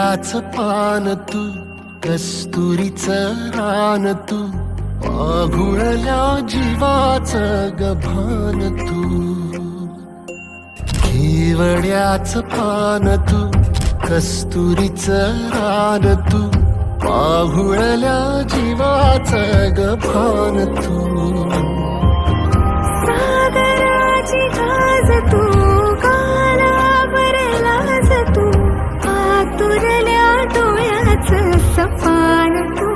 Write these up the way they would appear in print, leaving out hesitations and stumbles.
केवड्याच पान तू, कस्तुरीचं रान तू, आघुळल्या जीवाचं गभान तू. केवड्याच पान तू, कस्तुरीचं रान तू, आघुळल्या जीवाचं गभान तू. सागराची गाज तू, गालावर लाज तू, आतुरल्या डोळ्याचं सपान तू.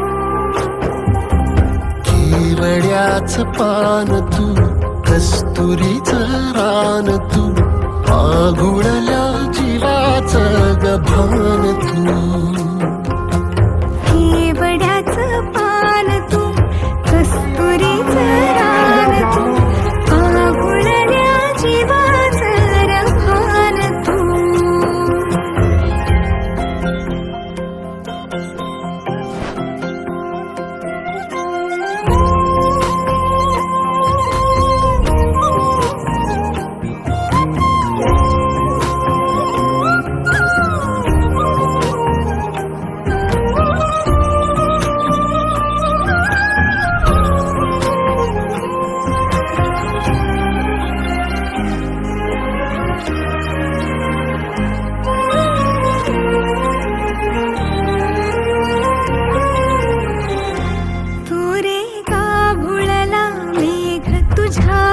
केवड्याच पान तू, कस्तुरीचं रान तू, आघुळल्या जीवाचं गभान तू. केवड्याचं पान तू, कस्तुरीचं रान तू, आघुळल्या जीवाचं गभान तू.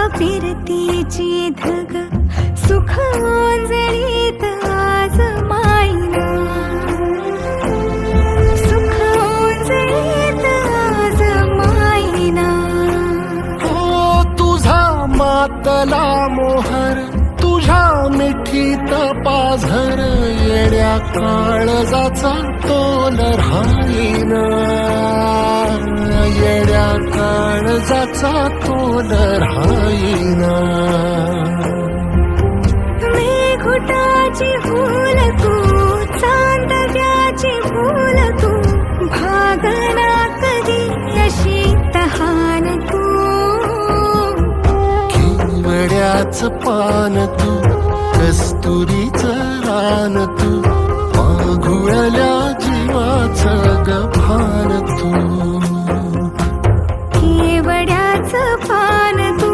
फिरतीची धग सुख ओंजळीत आज मायना, सुख ओंजळीत आज मायना. ओ तुझा मातला मोहर, तुझ्या मिठीत पाझर, येड्या काळजाचा तोल राहीना, येड्या काळजाचा तोल राहीना. मेघुटाची फूल तू, चांदव्याची फूल तू, भागना कधी अशी तहान तू. केवड्याच पान तू, कस्तुरीचं रान तू, आघुळल्या जीवाचं गभान तू. केवड्याचं पान तू,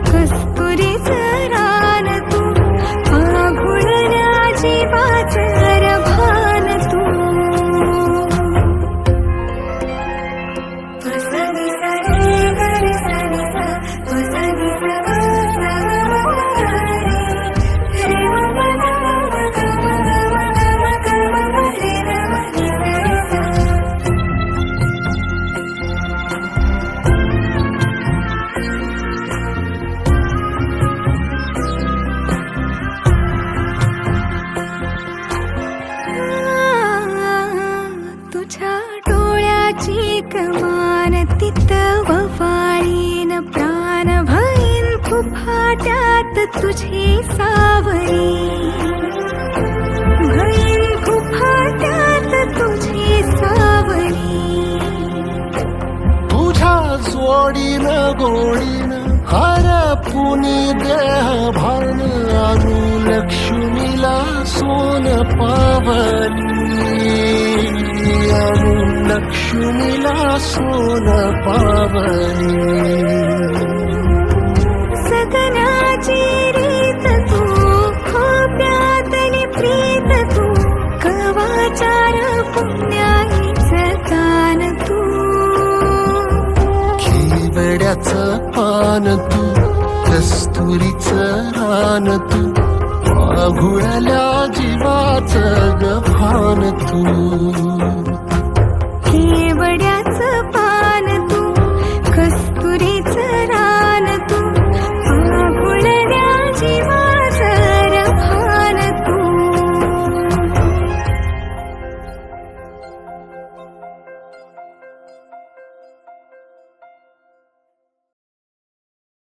कस्तुरीचं रान तू, आघुळल्या जीवाचं गभान तू. तुझ्या डोळ्याची कमान तिथं ववाळीन, प्राण भईन फुफाट्यात तुझी सावरी, भईन फुफाट्यात तुझी सावरी. तुझ्या जोडीन गोडीन हरपुनी देह भान, अनुलक्ष्मीला सोन पावनी, अनुलक्ष्मीला सोन पावनी. सगनाची रीत तू, खोप्यातली प्रीत तू, कवाचार पुण्याईचं दान तू. केवड्याचं पान तू, कस्तुरीचं रान तू, आघुळल्या जीवाचं गभान तू. केवड्या